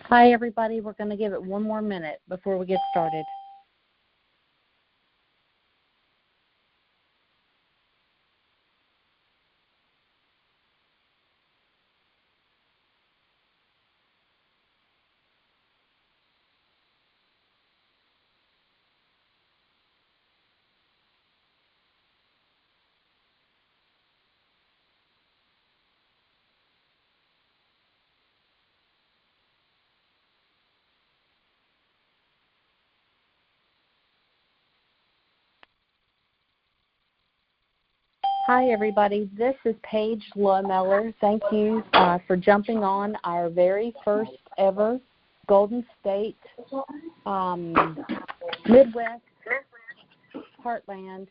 Hi, everybody. We're going to give it one more minute before we get started. Hi, everybody. This is Paige Lowemeller. Thank you for jumping on our very first ever Golden State, Midwest, Heartland,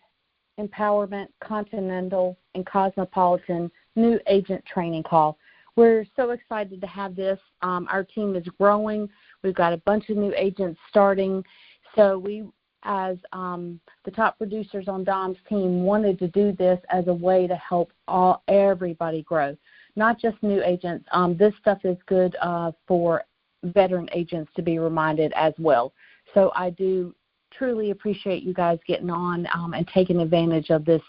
Empowerment, Continental, and Cosmopolitan new agent training call. We're so excited to have this. Our team is growing. We've got a bunch of new agents starting. So we, as the top producers on Dom's team, wanted to do this as a way to help everybody grow, not just new agents. This stuff is good for veteran agents to be reminded as well. So I do truly appreciate you guys getting on and taking advantage of this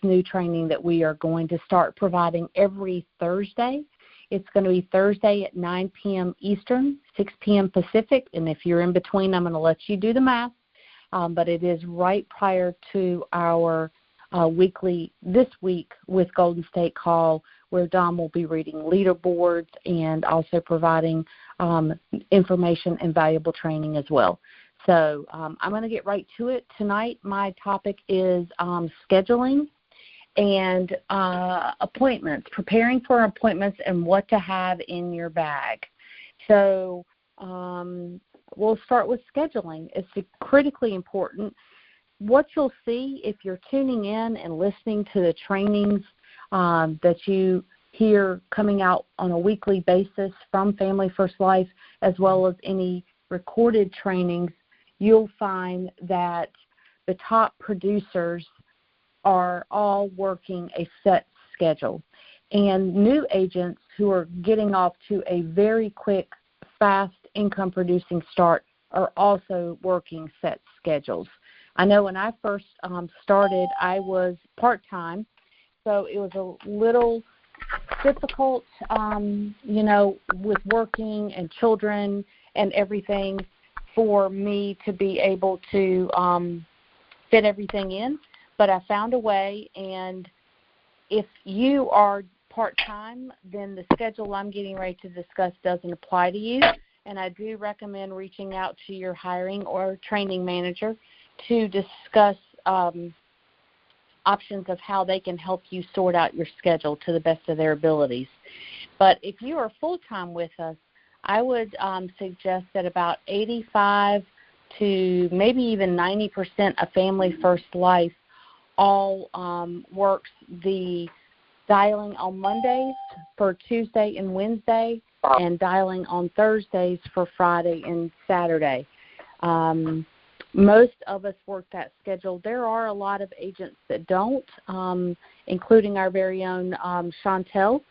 new training that we are going to start providing every Thursday. It's going to be Thursday at 9 p.m. Eastern, 6 p.m. Pacific, and if you're in between, I'm going to let you do the math. But it is right prior to our weekly, this week with Golden State call, where Dom will be reading leaderboards and also providing information and valuable training as well. So I'm going to get right to it. Tonight my topic is scheduling and appointments, preparing for appointments and what to have in your bag. So we'll start with scheduling. It's critically important. What you'll see if you're tuning in and listening to the trainings that you hear coming out on a weekly basis from Family First Life, as well as any recorded trainings, you'll find that the top producers are all working a set schedule. And new agents who are getting off to a very quick, fast income-producing start are also working set schedules. I know when I first started, I was part-time, so it was a little difficult, with working and children and everything for me to be able to fit everything in. But I found a way, and if you are part-time, then the schedule I'm getting ready to discuss doesn't apply to you. And I do recommend reaching out to your hiring or training manager to discuss options of how they can help you sort out your schedule to the best of their abilities. But if you are full-time with us, I would suggest that about 85 to maybe even 90% of Family First Life all works the dialing on Mondays for Tuesday and Wednesday, and dialing on Thursdays for Friday and Saturday. Most of us work that schedule. There are a lot of agents that don't, including our very own Chantel.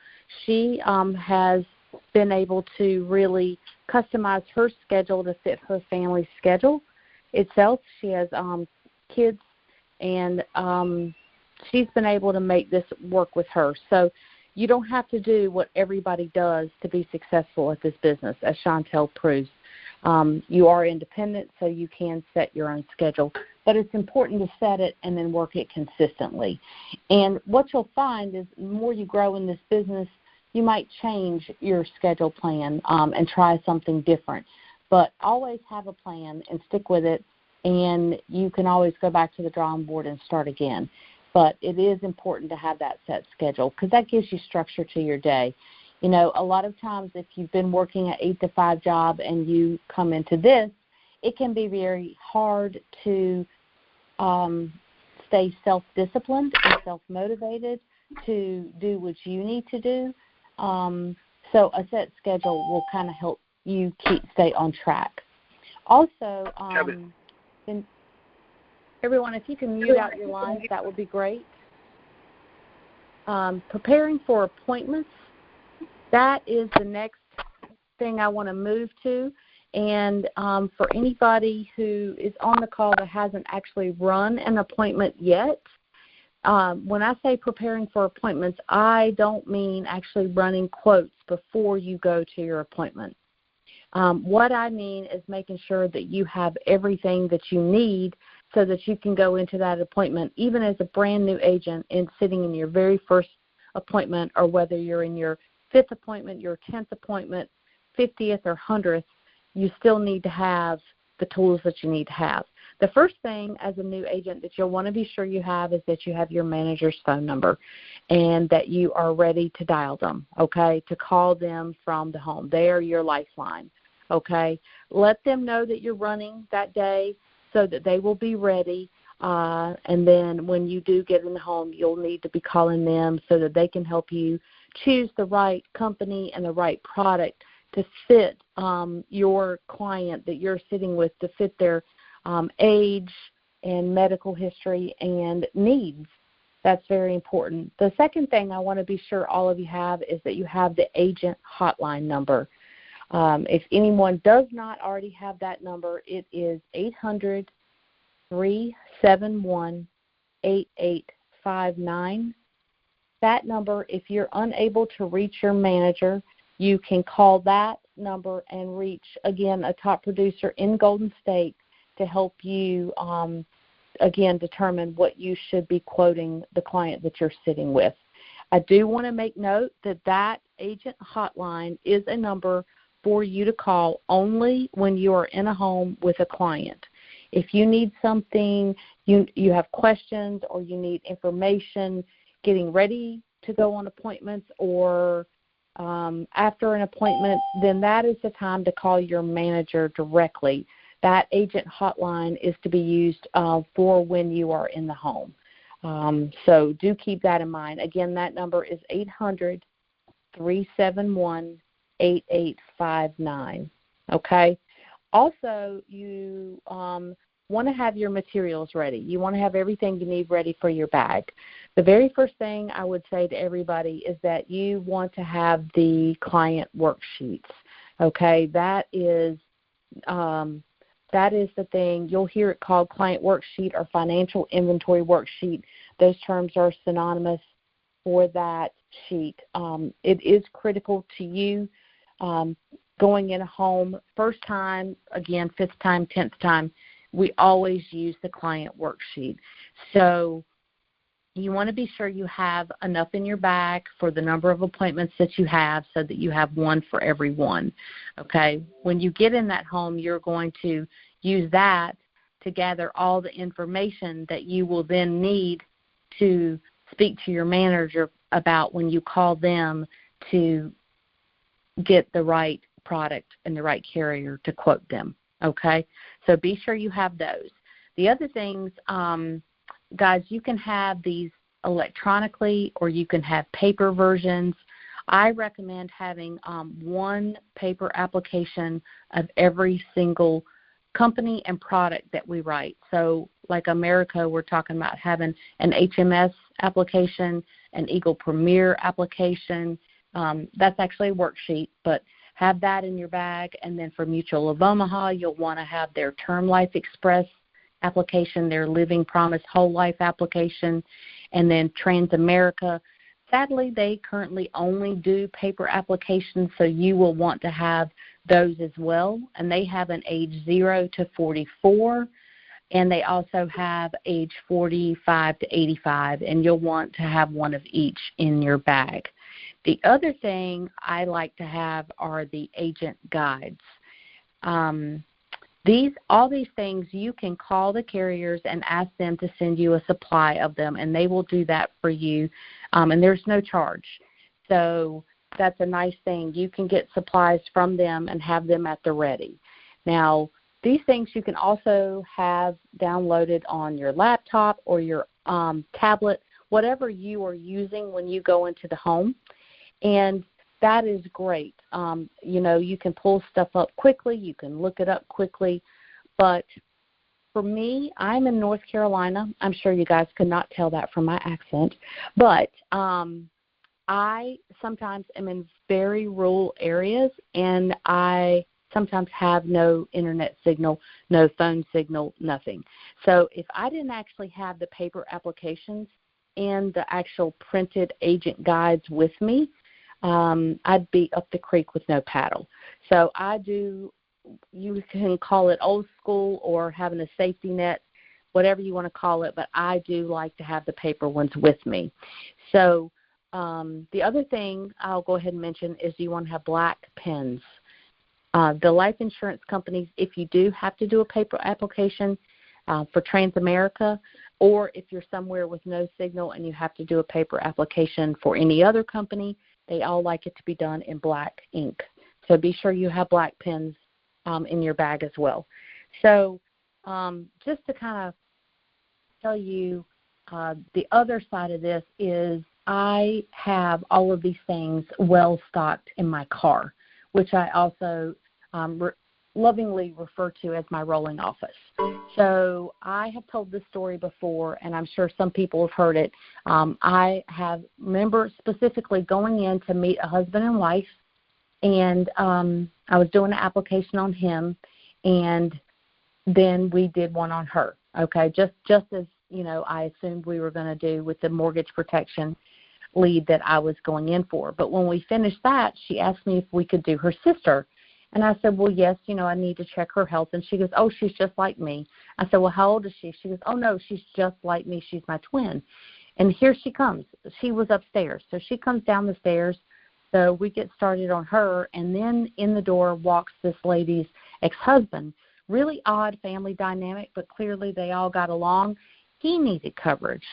She has been able to really customize her schedule to fit her family's schedule itself. She has kids, and she's been able to make this work with her. So you don't have to do what everybody does to be successful at this business, as Chantel proves. You are independent, so you can set your own schedule. But it's important to set it and then work it consistently. And what you'll find is the more you grow in this business, you might change your schedule plan and try something different. But always have a plan and stick with it, and you can always go back to the drawing board and start again. But it is important to have that set schedule because that gives you structure to your day. You know, a lot of times if you've been working an 8-to-5 job and you come into this, it can be very hard to stay self-disciplined and self-motivated to do what you need to do. So a set schedule will kind of help you stay on track. Also, everyone, if you can mute out your lines, that would be great. Preparing for appointments, that is the next thing I want to move to. And for anybody who is on the call that hasn't actually run an appointment yet, when I say preparing for appointments, I don't mean actually running quotes before you go to your appointment. What I mean is making sure that you have everything that you need so that you can go into that appointment, even as a brand new agent and sitting in your very first appointment, or whether you're in your 5th appointment, your 10th appointment, 50th or 100th, you still need to have the tools that you need to have. The first thing as a new agent that you'll want to be sure you have is that you have your manager's phone number and that you are ready to dial them, okay, to call them from the home. They are your lifeline, okay. Let them know that you're running that day so that they will be ready. And then when you do get in the home, you'll need to be calling them so that they can help you choose the right company and the right product to fit your client that you're sitting with, to fit their age and medical history and needs. That's very important. The second thing I want to be sure all of you have is that you have the agent hotline number. If anyone does not already have that number, it is 800-371-8859. That number, if you're unable to reach your manager, you can call that number and reach, again, a top producer in Golden State to help you, again, determine what you should be quoting the client that you're sitting with. I do want to make note that that agent hotline is a number for you to call only when you are in a home with a client. If you need something, you have questions, or you need information getting ready to go on appointments, or after an appointment, then that is the time to call your manager directly. That agent hotline is to be used for when you are in the home. So do keep that in mind. Again, that number is 800-371-8859. Okay? Also, you want to have your materials ready. You want to have everything you need ready for your bag. The very first thing I would say to everybody is that you want to have the client worksheets. Okay? That is the thing. You'll hear it called client worksheet or financial inventory worksheet. Those terms are synonymous for that sheet. It is critical to you going in a home. First time, again, 5th time, 10th time, we always use the client worksheet. So you want to be sure you have enough in your bag for the number of appointments that you have so that you have one for every one, okay? When you get in that home, you're going to use that to gather all the information that you will then need to speak to your manager about when you call them to get the right product and the right carrier to quote them, okay? So be sure you have those. The other things, guys, you can have these electronically or you can have paper versions. I recommend having one paper application of every single company and product that we write. So like America, we're talking about having an HMS application, an Eagle Premier application. That's actually a worksheet, but have that in your bag. And then for Mutual of Omaha, you'll want to have their Term Life Express application, their Living Promise Whole Life application, and then Transamerica. Sadly, they currently only do paper applications, so you will want to have those as well. And they have an age 0 to 44, and they also have age 45 to 85, and you'll want to have one of each in your bag. The other thing I like to have are the agent guides. All these things, you can call the carriers and ask them to send you a supply of them, and they will do that for you, and there's no charge. So that's a nice thing. You can get supplies from them and have them at the ready. Now, these things you can also have downloaded on your laptop or your tablet, whatever you are using when you go into the home, and that is great. You can pull stuff up quickly. You can look it up quickly. But for me, I'm in North Carolina. I'm sure you guys could not tell that from my accent. But I sometimes am in very rural areas, and I sometimes have no internet signal, no phone signal, nothing. So if I didn't actually have the paper applications and the actual printed agent guides with me, I'd be up the creek with no paddle. So I do, you can call it old school or having a safety net, whatever you want to call it, but I do like to have the paper ones with me. So the other thing I'll go ahead and mention is you want to have black pens. The life insurance companies, if you do have to do a paper application for Transamerica, or if you're somewhere with no signal and you have to do a paper application for any other company, they all like it to be done in black ink. So be sure you have black pens in your bag as well. So just to kind of tell you the other side of this is I have all of these things well stocked in my car, which I also lovingly refer to as my rolling office. So I have told this story before, and I'm sure some people have heard it. I remember specifically going in to meet a husband and wife, and I was doing an application on him, and then we did one on her, okay, just as, you know, I assumed we were going to do with the mortgage protection lead that I was going in for. But when we finished that, she asked me if we could do her sister. And I said, well, yes, you know, I need to check her health. And she goes, oh, she's just like me. I said, well, how old is she? She goes, oh, no, she's just like me. She's my twin. And here she comes. She was upstairs. So she comes down the stairs. So we get started on her. And then in the door walks this lady's ex-husband. Really odd family dynamic, but clearly they all got along. He needed coverage.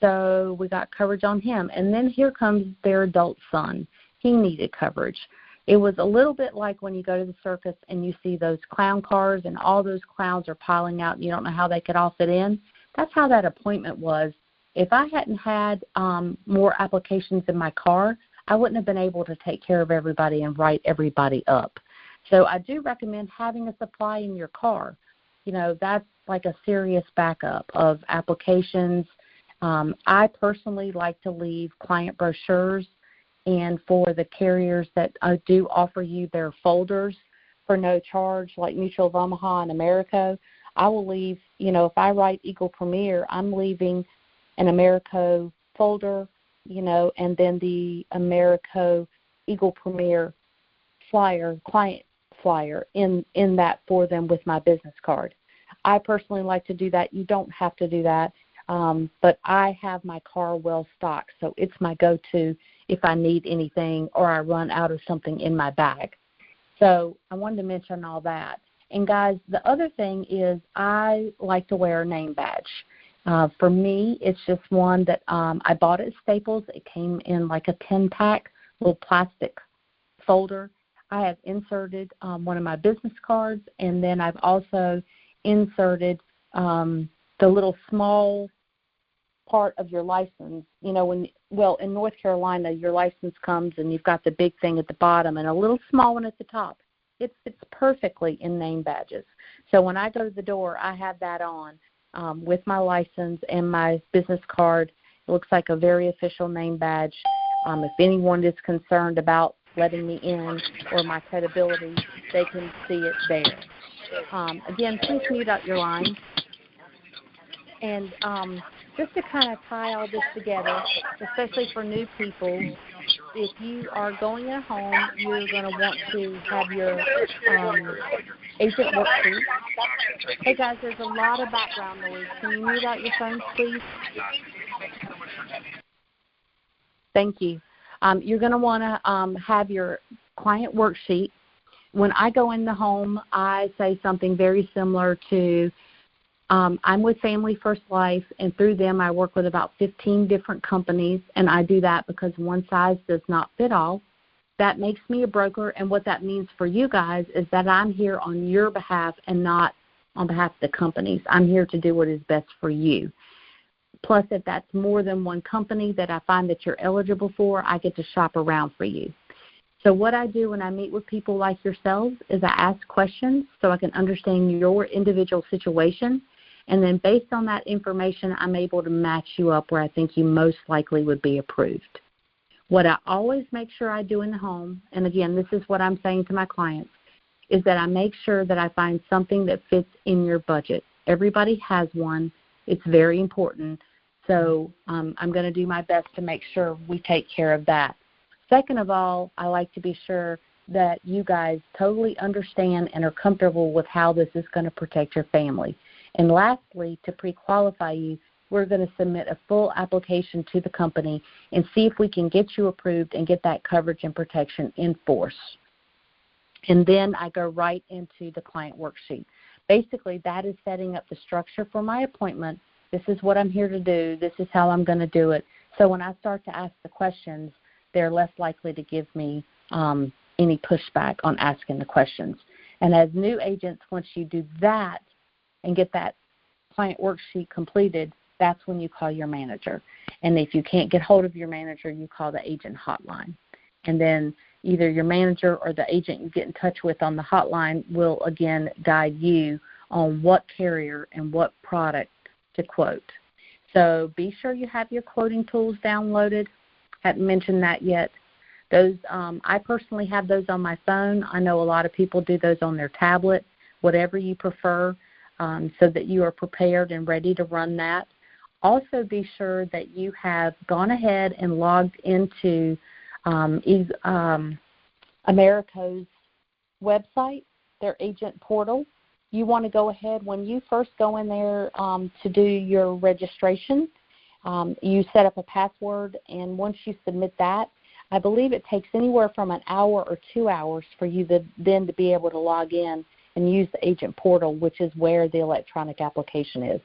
So we got coverage on him. And then here comes their adult son. He needed coverage. It was a little bit like when you go to the circus and you see those clown cars and all those clowns are piling out and you don't know how they could all fit in. That's how that appointment was. If I hadn't had more applications in my car, I wouldn't have been able to take care of everybody and write everybody up. So I do recommend having a supply in your car. You know, that's like a serious backup of applications. I personally like to leave client brochures, and for the carriers that do offer you their folders for no charge, like Mutual of Omaha and Americo, I will leave, you know, if I write Eagle Premier, I'm leaving an Americo folder, you know, and then the Americo Eagle Premier flyer, client flyer in that for them with my business card. I personally like to do that. You don't have to do that, but I have my car well stocked, so it's my go-to if I need anything or I run out of something in my bag. So I wanted to mention all that. And, guys, the other thing is I like to wear a name badge. For me, it's just one that I bought at Staples. It came in like a 10-pack, little plastic folder. I have inserted one of my business cards, and then I've also inserted the little small part of your license. You know, in North Carolina, your license comes and you've got the big thing at the bottom and a little small one at the top. It fits perfectly in name badges. So when I go to the door, I have that on with my license and my business card. It looks like a very official name badge. If anyone is concerned about letting me in or my credibility, they can see it there. Again, please mute out your line. And just to kind of tie all this together, especially for new people, if you are going in a home, you're going to want to have your agent worksheet. Hey, guys, there's a lot of background noise. Can you mute out your phones, please? Thank you. You're going to want to have your client worksheet. When I go in the home, I say something very similar to, I'm with Family First Life, and through them I work with about 15 different companies, and I do that because one size does not fit all. That makes me a broker, and what that means for you guys is that I'm here on your behalf and not on behalf of the companies. I'm here to do what is best for you. Plus, if that's more than one company that I find that you're eligible for, I get to shop around for you. So what I do when I meet with people like yourselves is I ask questions so I can understand your individual situation, and then based on that information, I'm able to match you up where I think you most likely would be approved. What I always make sure I do in the home, and again, this is what I'm saying to my clients, is that I make sure that I find something that fits in your budget. Everybody has one. It's very important. So I'm going to do my best to make sure we take care of that. Second of all, I like to be sure that you guys totally understand and are comfortable with how this is going to protect your family. And lastly, to pre-qualify you, we're going to submit a full application to the company and see if we can get you approved and get that coverage and protection in force. And then I go right into the client worksheet. Basically, that is setting up the structure for my appointment. This is what I'm here to do. This is how I'm going to do it. So when I start to ask the questions, they're less likely to give me any pushback on asking the questions. And as new agents, once you do that and get that client worksheet completed, that's when you call your manager. And if you can't get hold of your manager, you call the agent hotline. And then either your manager or the agent you get in touch with on the hotline will, again, guide you on what carrier and what product to quote. So be sure you have your quoting tools downloaded. Hadn't mentioned that yet. Those I personally have those on my phone. I know a lot of people do those on their tablet, whatever you prefer, so that you are prepared and ready to run that. Also be sure that you have gone ahead and logged into Americo's website, their agent portal. You want to go ahead, when you first go in there to do your registration, you set up a password, and once you submit that, I believe it takes anywhere from an hour or 2 hours for you then to be able to log in and use the agent portal, which is where the electronic application is.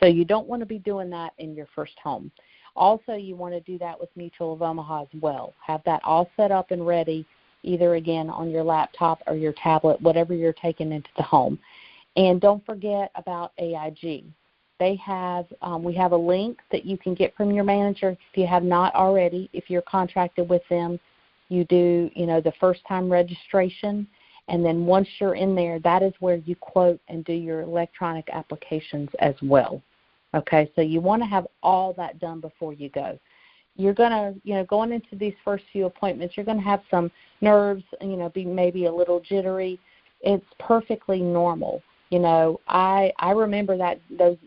So you don't want to be doing that in your first home. Also, you want to do that with Mutual of Omaha as well. Have that all set up and ready, either, again, on your laptop or your tablet, whatever you're taking into the home. And don't forget about AIG. We have a link that you can get from your manager if you have not already. If you're contracted with them, you do, the first-time registration. And then once you're in there, that is where you quote and do your electronic applications as well. Okay, so you want to have all that done before you go. You're going to, going into these first few appointments, you're going to have some nerves, be maybe a little jittery. It's perfectly normal. I remember those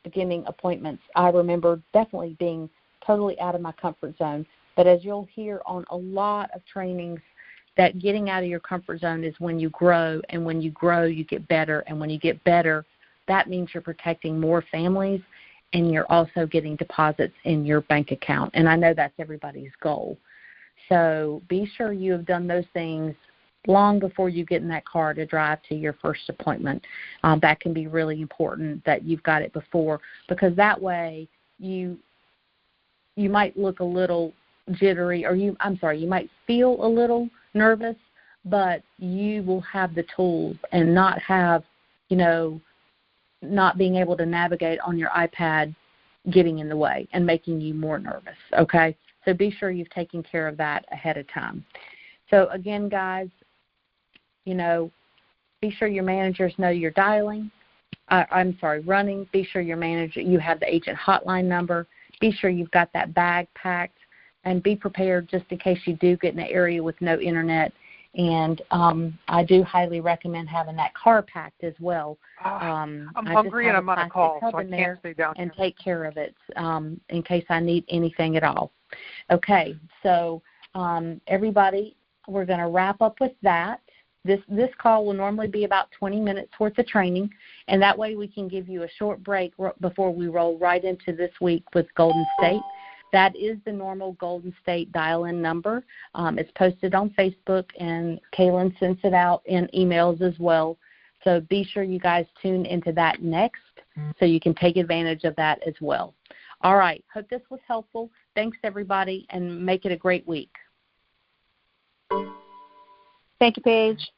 beginning appointments. I remember definitely being totally out of my comfort zone. But as you'll hear on a lot of trainings, that getting out of your comfort zone is when you grow, and when you grow, you get better, and when you get better, that means you're protecting more families, and you're also getting deposits in your bank account. And I know that's everybody's goal. So be sure you have done those things long before you get in that car to drive to your first appointment. That can be really important that you've got it before, because that way you might look a little jittery, or you might feel a little nervous, but you will have the tools and not have, not being able to navigate on your iPad getting in the way and making you more nervous, okay? So be sure you've taken care of that ahead of time. So again, guys, be sure your managers know you're running. Be sure you have the agent hotline number. Be sure you've got that bag packed, and be prepared just in case you do get in an area with no internet. And I do highly recommend having that car packed as well. I'm hungry and I'm on a call, so I can't stay down here. And take care of it in case I need anything at all. Okay, so everybody, we're going to wrap up with that. This call will normally be about 20 minutes worth of training, and that way we can give you a short break before we roll right into this week with Golden State. That is the normal Golden State dial-in number. It's posted on Facebook, and Kaylin sends it out in emails as well. So be sure you guys tune into that next so you can take advantage of that as well. All right. Hope this was helpful. Thanks, everybody, and make it a great week. Thank you, Paige.